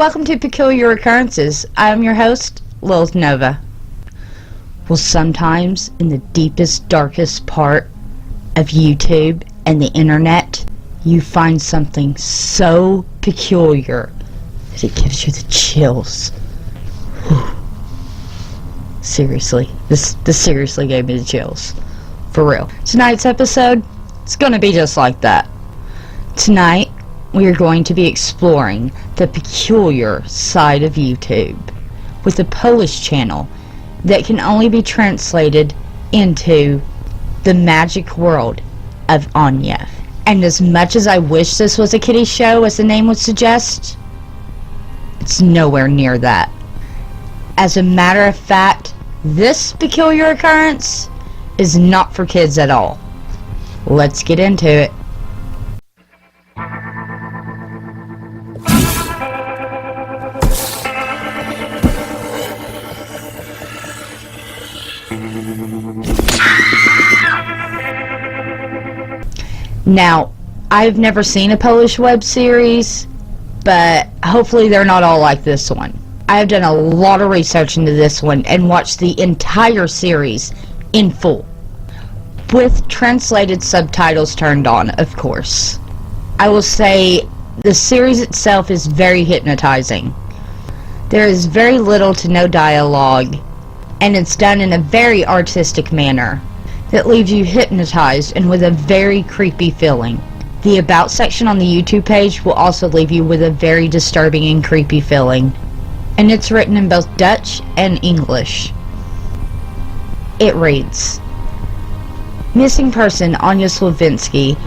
Welcome to Peculiar Occurrences. I am your host, LiLith Nova. Well, sometimes in the deepest, darkest part of YouTube and the internet, you find something so peculiar that it gives you the chills. Whew. Seriously, this seriously gave me the chills. For real. Tonight's episode, it's gonna be just like that. Tonight, we are going to be exploring the peculiar side of YouTube with a Polish channel that can only be translated into the magic world of Ania. And as much as I wish this was a kiddie show, as the name would suggest, it's nowhere near that. As a matter of fact, this peculiar occurrence is not for kids at all. Let's get into it. Now, I've never seen a Polish web series, but hopefully they're not all like this one. I have done a lot of research into this one and watched the entire series in full, with translated subtitles turned on, of course. I will say the series itself is very hypnotizing. There is very little to no dialogue, and it's done in a very artistic manner that leaves you hypnotized and with a very creepy feeling. The About section on the YouTube page will also leave you with a very disturbing and creepy feeling, and it's written in both Dutch and English. It reads, Missing person Ania Słowinski.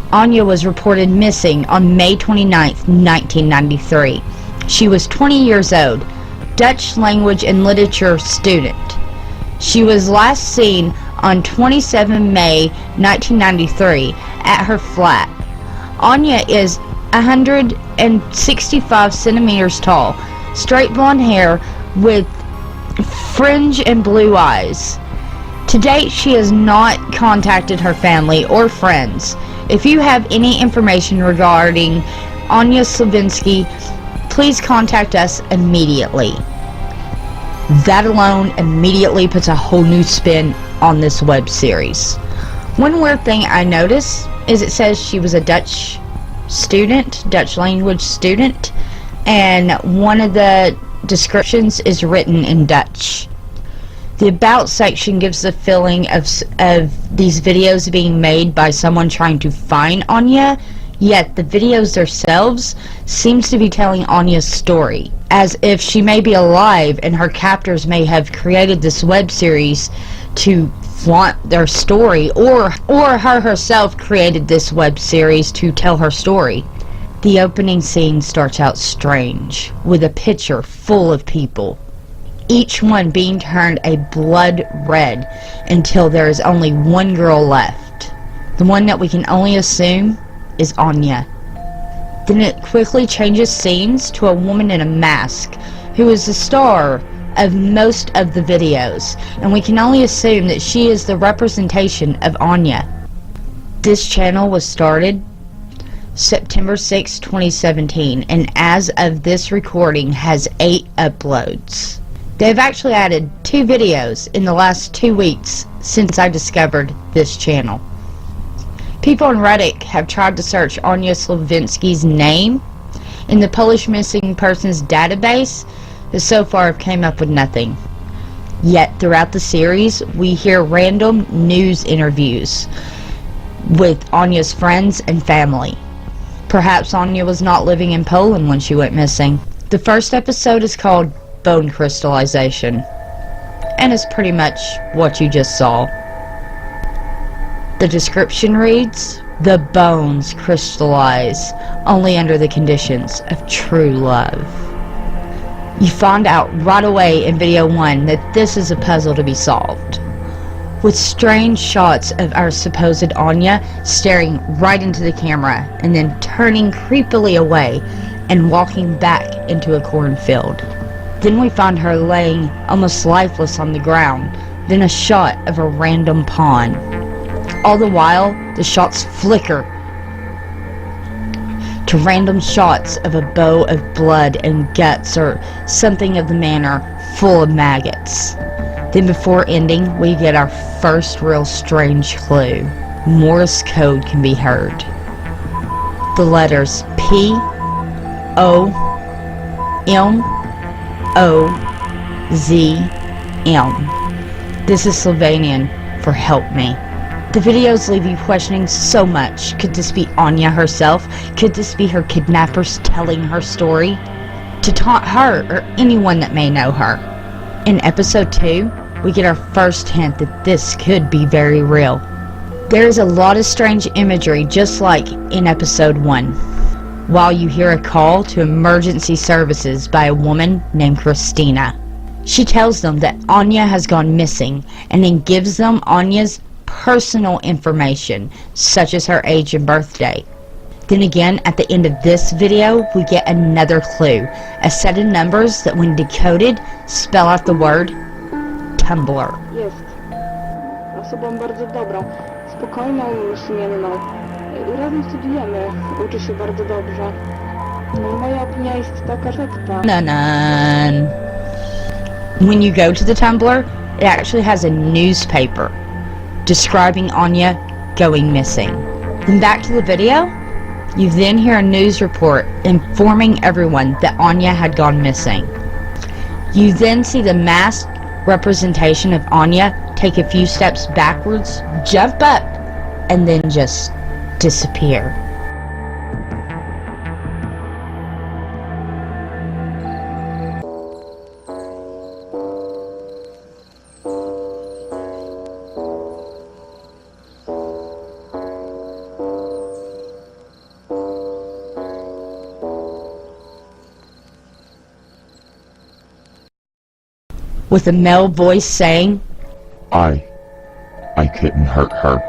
Ania was reported missing on May 29th, 1993. She was 20 years old, Dutch language and literature student. She was last seen on 27 May 1993 at her flat. Ania is 165 centimeters tall, straight blonde hair with fringe and blue eyes. To date, she has not contacted her family or friends. If you have any information regarding Ania Słowinski, please contact us immediately. That alone immediately puts a whole new spin on this web series. One weird thing I noticed is it says she was a Dutch student, Dutch language student, and one of the descriptions is written in Dutch. The About section gives the feeling of these videos being made by someone trying to find Ania, yet the videos themselves seems to be telling Ania's story, as if she may be alive and her captors may have created this web series to flaunt their story, or her herself created this web series to tell her story. The opening scene starts out strange, with a picture full of people, each one being turned a blood red until there is only one girl left, the one that we can only assume is Ania. Then it quickly changes scenes to a woman in a mask who is the star of most of the videos, and we can only assume that she is the representation of Ania. This channel was started September 6, 2017, and as of this recording has 8 uploads. They've actually added 2 videos in the last 2 weeks since I discovered this channel. People on Reddit have tried to search Ania Słowinski's name in the Polish missing persons database, but so far have came up with nothing. Yet throughout the series, we hear random news interviews with Ania's friends and family. Perhaps Ania was not living in Poland when she went missing. The first episode is called Bone Crystallization, and it's pretty much what you just saw. The description reads, the bones crystallize only under the conditions of true love. You find out right away in video 1 that this is a puzzle to be solved, with strange shots of our supposed Ania staring right into the camera and then turning creepily away and walking back into a cornfield. Then we find her laying almost lifeless on the ground, then a shot of a random pond. All the while, the shots flicker to random shots of a bow of blood and guts or something of the manner full of maggots. Then before ending, we get our first real strange clue. Morse code can be heard. The letters P, O, M, O, Z, M. This is Slovenian for help me. The videos leave you questioning so much. Could this be Ania herself? Could this be her kidnappers telling her story? To taunt her or anyone that may know her. In episode 2, we get our first hint that this could be very real. There is a lot of strange imagery just like in episode 1. While you hear a call to emergency services by a woman named Christina. She tells them that Ania has gone missing and then gives them Ania's personal information, such as her age and birthday. Then again, at the end of this video, we get another clue, a set of numbers that when decoded, spell out the word Tumblr. Jest osobą bardzo dobrą, spokojną, sumienną. Razem studiujemy, uczy się bardzo dobrze. No i moja opinia jest taka, że When you go to the Tumblr, it actually has a newspaper describing Ania going missing. Then back to the video, you then hear a news report informing everyone that Ania had gone missing. You then see the masked representation of Ania take a few steps backwards, jump up, and then just disappear. With a male voice saying, I couldn't hurt her.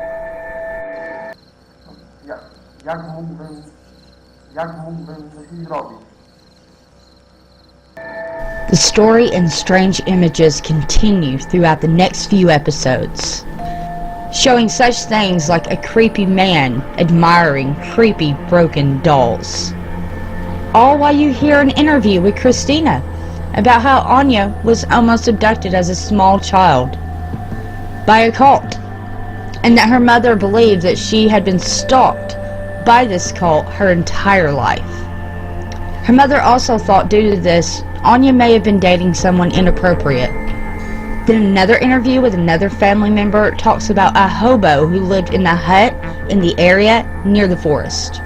Jak mógłbym coś zrobić? The story and strange images continue throughout the next few episodes, showing such things like a creepy man admiring creepy broken dolls. All while you hear an interview with Christina about how Ania was almost abducted as a small child by a cult, and that her mother believed that she had been stalked by this cult her entire life. Her mother also thought due to this, Ania may have been dating someone inappropriate. Then another interview with another family member talks about a hobo who lived in a hut in the area near the forest,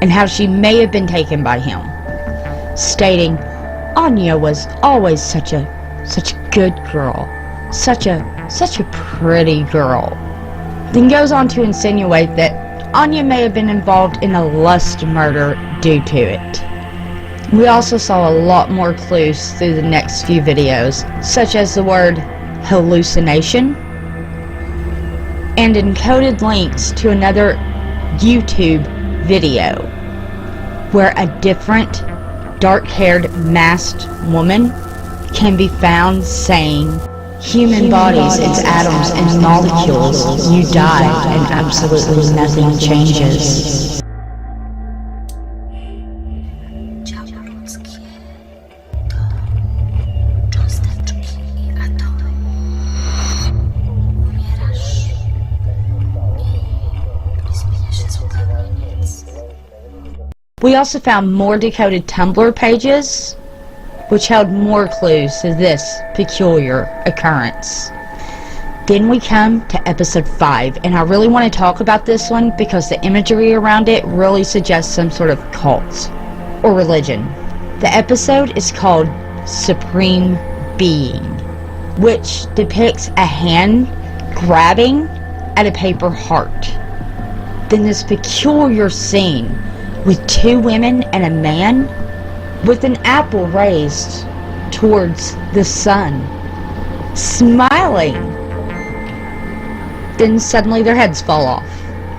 and how she may have been taken by him, stating Ania was always such a good girl, such a pretty girl. Then goes on to insinuate that Ania may have been involved in a lust murder due to it. We also saw a lot more clues through the next few videos, such as the word hallucination, and encoded links to another YouTube video, where a different dark-haired masked woman can be found saying, human bodies, its atoms and molecules, you died and absolutely nothing changes. Ciało ludzkie to cząsteczki atomu. Umierasz i nie zmienia się zupełnie nic. We also found more decoded Tumblr pages, which held more clues to this peculiar occurrence. Then we come to episode 5, and I really want to talk about this one because the imagery around it really suggests some sort of cult or religion. The episode is called Supreme Being, which depicts a hand grabbing at a paper heart. Then this peculiar scene with two women and a man with an apple raised towards the sun, smiling. Then suddenly their heads fall off,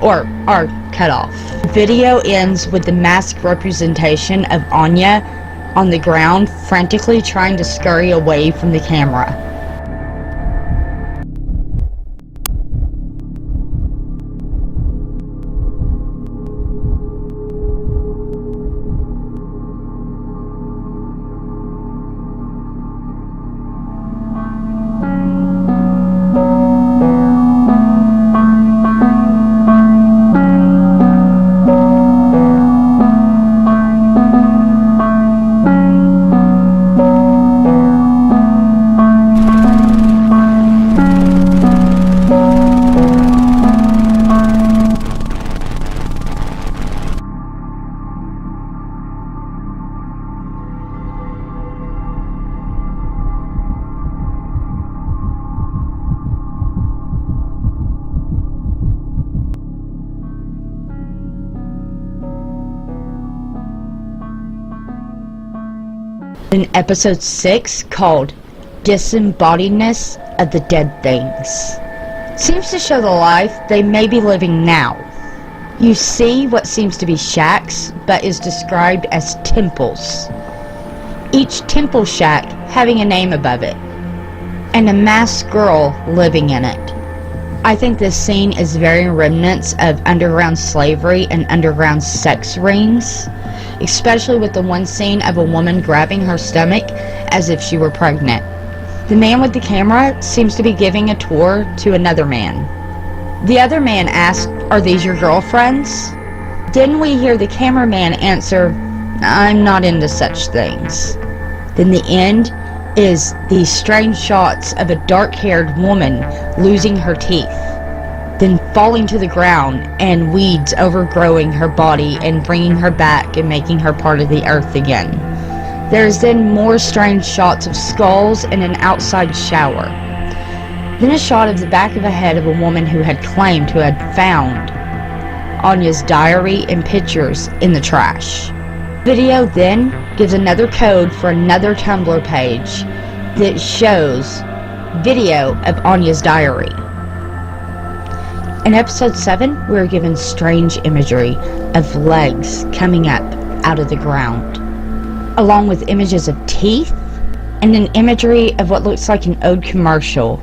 or are cut off. The video ends with the masked representation of Ania on the ground, frantically trying to scurry away from the camera. In episode 6, called Disembodiedness of the Dead Things. Seems to show the life they may be living now. You see what seems to be shacks, but is described as temples. Each temple shack having a name above it, and a masked girl living in it. I think this scene is very remnants of underground slavery and underground sex rings, especially with the one scene of a woman grabbing her stomach as if she were pregnant. The man with the camera seems to be giving a tour to another man. The other man asked, "Are these your girlfriends?" Then we hear the cameraman answer, "I'm not into such things." Then the end is these strange shots of a dark-haired woman losing her teeth, then falling to the ground and weeds overgrowing her body and bringing her back and making her part of the earth again. There's then more strange shots of skulls and an outside shower. Then a shot of the back of a head of a woman who had claimed to have found Ania's diary and pictures in the trash. Video then gives another code for another Tumblr page that shows video of Ania's diary. In episode 7, we are given strange imagery of legs coming up out of the ground, along with images of teeth, and then imagery of what looks like an old commercial,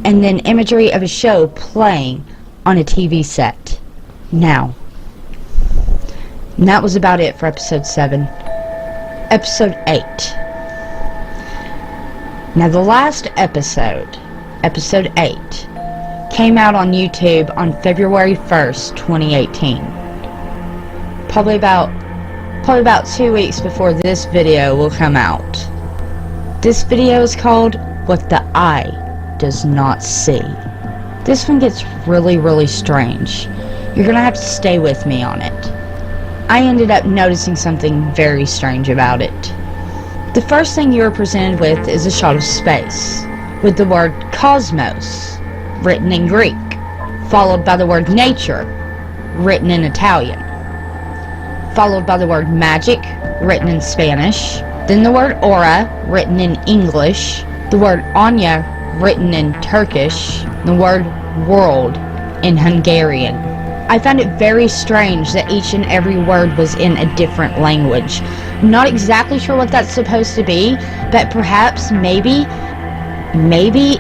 and then imagery of a show playing on a TV set. Now, and that was about it for episode 7. Episode 8. Now the last episode, episode 8, came out on YouTube on February 1st, 2018. Probably about 2 weeks before this video will come out. This video is called What the Eye Does Not See. This one gets really strange. You're gonna have to stay with me on it. I ended up noticing something very strange about it. The first thing you are presented with is a shot of space, with the word cosmos written in Greek, followed by the word nature written in Italian, followed by the word magic written in Spanish, then the word aura written in English, the word Ania written in Turkish, the word world in Hungarian. I found it very strange that each and every word was in a different language. I'm not exactly sure what that's supposed to be, but perhaps maybe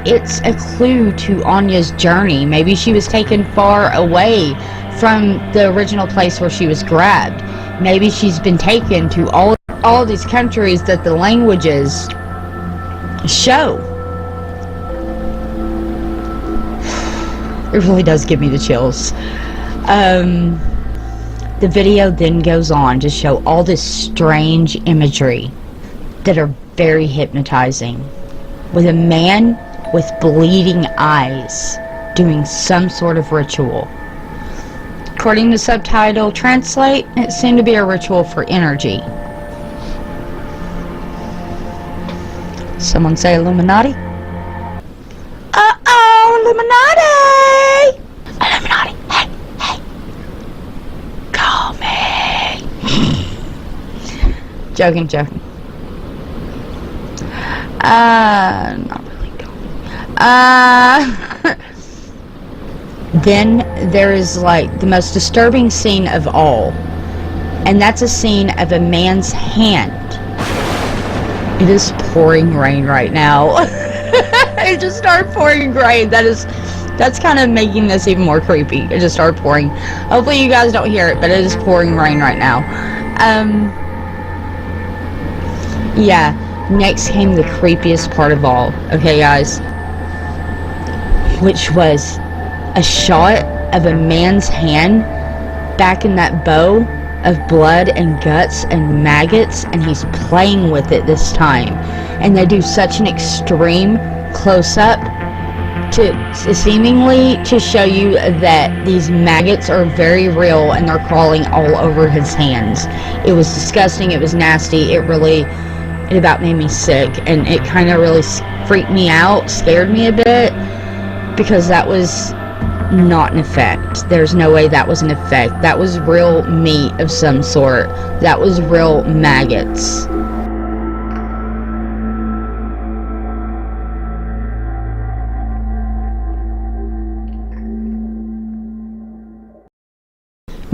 it's a clue to Ania's journey. Maybe she was taken far away from the original place where she was grabbed. Maybe she's been taken to all these countries that the languages show. It really does give me the chills. The video then goes on to show all this strange imagery that are very hypnotizing, with a man with bleeding eyes doing some sort of ritual. According to subtitle translate, it seemed to be a ritual for energy. Someone say Illuminati? Uh-oh, Illuminati! Illuminati, hey, call me. Joking. Not really joking. Then there is like the most disturbing scene of all, and that's a scene of a man's hand. It is pouring rain right now. It just started pouring rain. That's kind of making this even more creepy. It just started pouring. Hopefully you guys don't hear it, but it is pouring rain right now. Yeah, next came the creepiest part of all. Okay, guys, which was a shot of a man's hand back in that bow of blood and guts and maggots, and he's playing with it this time. And they do such an extreme close-up to seemingly to show you that these maggots are very real and they're crawling all over his hands. It was disgusting, it was nasty, it about made me sick, and it kind of really freaked me out, scared me a bit, because that was not an effect. There's no way that was an effect. That was real meat of some sort. That was real maggots.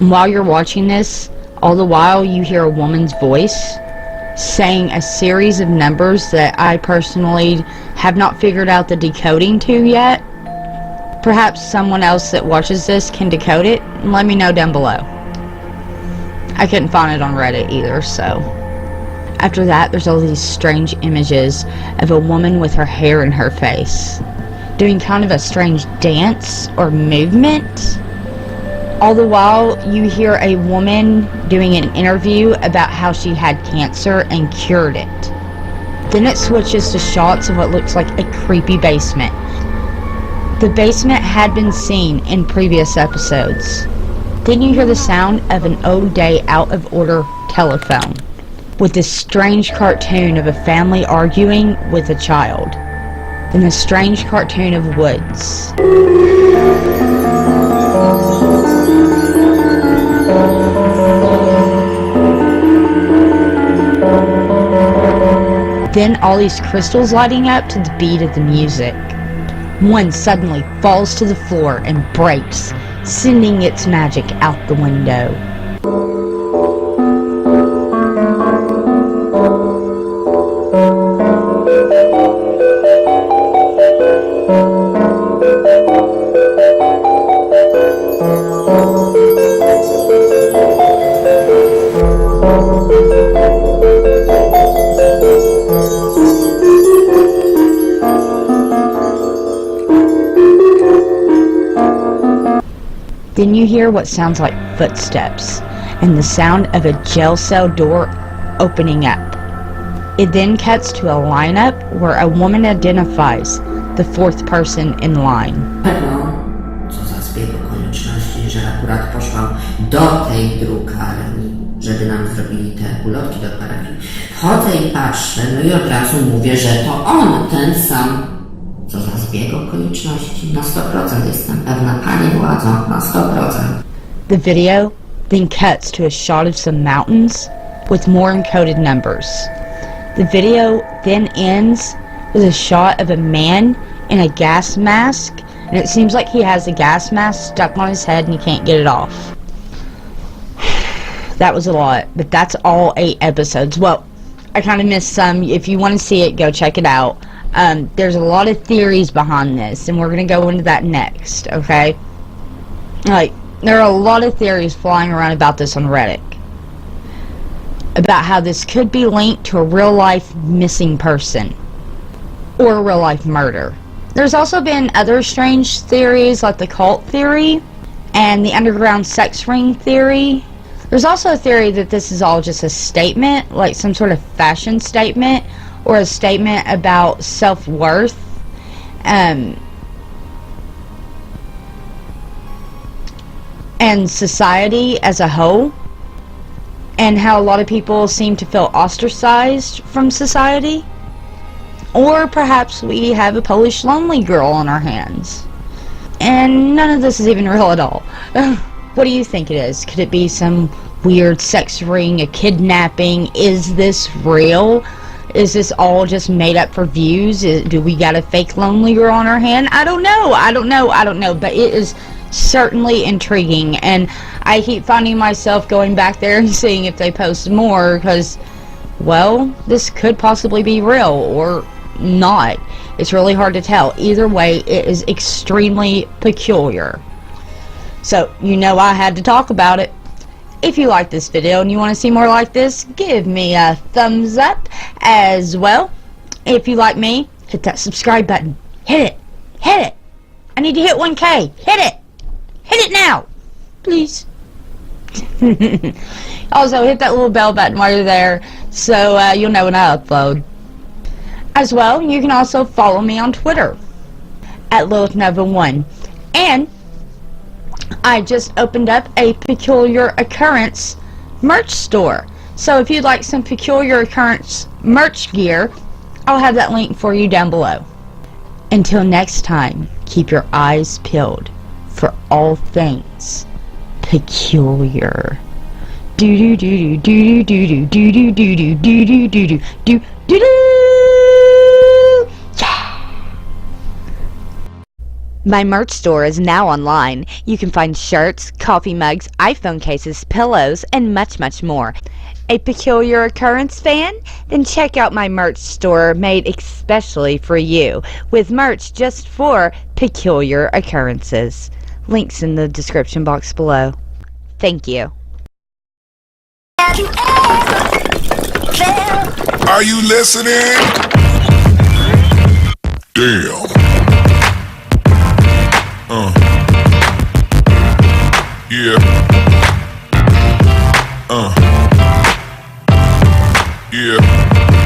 And while you're watching this, all the while you hear a woman's voice saying a series of numbers that I personally have not figured out the decoding to yet. Perhaps someone else that watches this can decode it, and let me know down below. I couldn't find it on Reddit either, so. After that, there's all these strange images of a woman with her hair in her face, doing kind of a strange dance or movement. All the while, you hear a woman doing an interview about how she had cancer and cured it. Then it switches to shots of what looks like a creepy basement. The basement had been seen in previous episodes. Then you hear the sound of an old day out of order telephone, with this strange cartoon of a family arguing with a child. Then a strange cartoon of woods. Then all these crystals lighting up to the beat of the music. One suddenly falls to the floor and breaks, sending its magic out the window. Then you hear what sounds like footsteps and the sound of a jail cell door opening up. It then cuts to a lineup where a woman identifies the fourth person in line. Co za zbieg okoliczności, że akurat poszłam do tej drukarni, żeby nam zrobili te ulotki do parafii. Chodzę i patrzę, no i od razu mówię, że to on, ten sam. Co za zbieg okoliczności? Na 100% jestem pewna, Pani władzo, na 100%. The video then cuts to a shot of some mountains with more encoded numbers. The video then ends with a shot of a man in a gas mask, and it seems like he has a gas mask stuck on his head and he can't get it off. That was a lot, but that's all 8 episodes. Well, I kind of missed some. If you want to see it, go check it out. There's a lot of theories behind this, and we're going to go into that next, okay? Like, there are a lot of theories flying around about this on Reddit. About how this could be linked to a real-life missing person. Or a real-life murder. There's also been other strange theories, like the cult theory, and the underground sex ring theory. There's also a theory that this is all just a statement, like some sort of fashion statement, or a statement about self-worth, and society as a whole, and how a lot of people seem to feel ostracized from society. Or perhaps we have a Polish lonely girl on our hands. And none of this is even real at all. What do you think it is? Could it be some weird sex ring, a kidnapping? Is this real? Is this all just made up for views? Do we got a fake lonely girl on our hand? I don't know. But it is certainly intriguing. And I keep finding myself going back there and seeing if they post more. Because, well, this could possibly be real or not. It's really hard to tell. Either way, it is extremely peculiar. So, you know I had to talk about it. If you like this video and you want to see more like this, give me a thumbs up as well. If you like me, hit that subscribe button. Hit it. Hit it. I need to hit 1K. Hit it. Hit it now. Please. Also, hit that little bell button while you're there so you'll know when I upload. As well, you can also follow me on Twitter at LiLith Nova 1. And I just opened up a Peculiar Occurrence merch store. So if you'd like some Peculiar Occurrence merch gear, I'll have that link for you down below. Until next time, keep your eyes peeled for all things peculiar. Do do do do do do do do do do do do do do do do. My merch store is now online. You can find shirts, coffee mugs, iPhone cases, pillows, and much, much more. A Peculiar Occurrence fan? Then check out my merch store made especially for you, with merch just for Peculiar Occurrences. Links in the description box below. Thank you. Are you listening? Damn. Yeah. Yeah.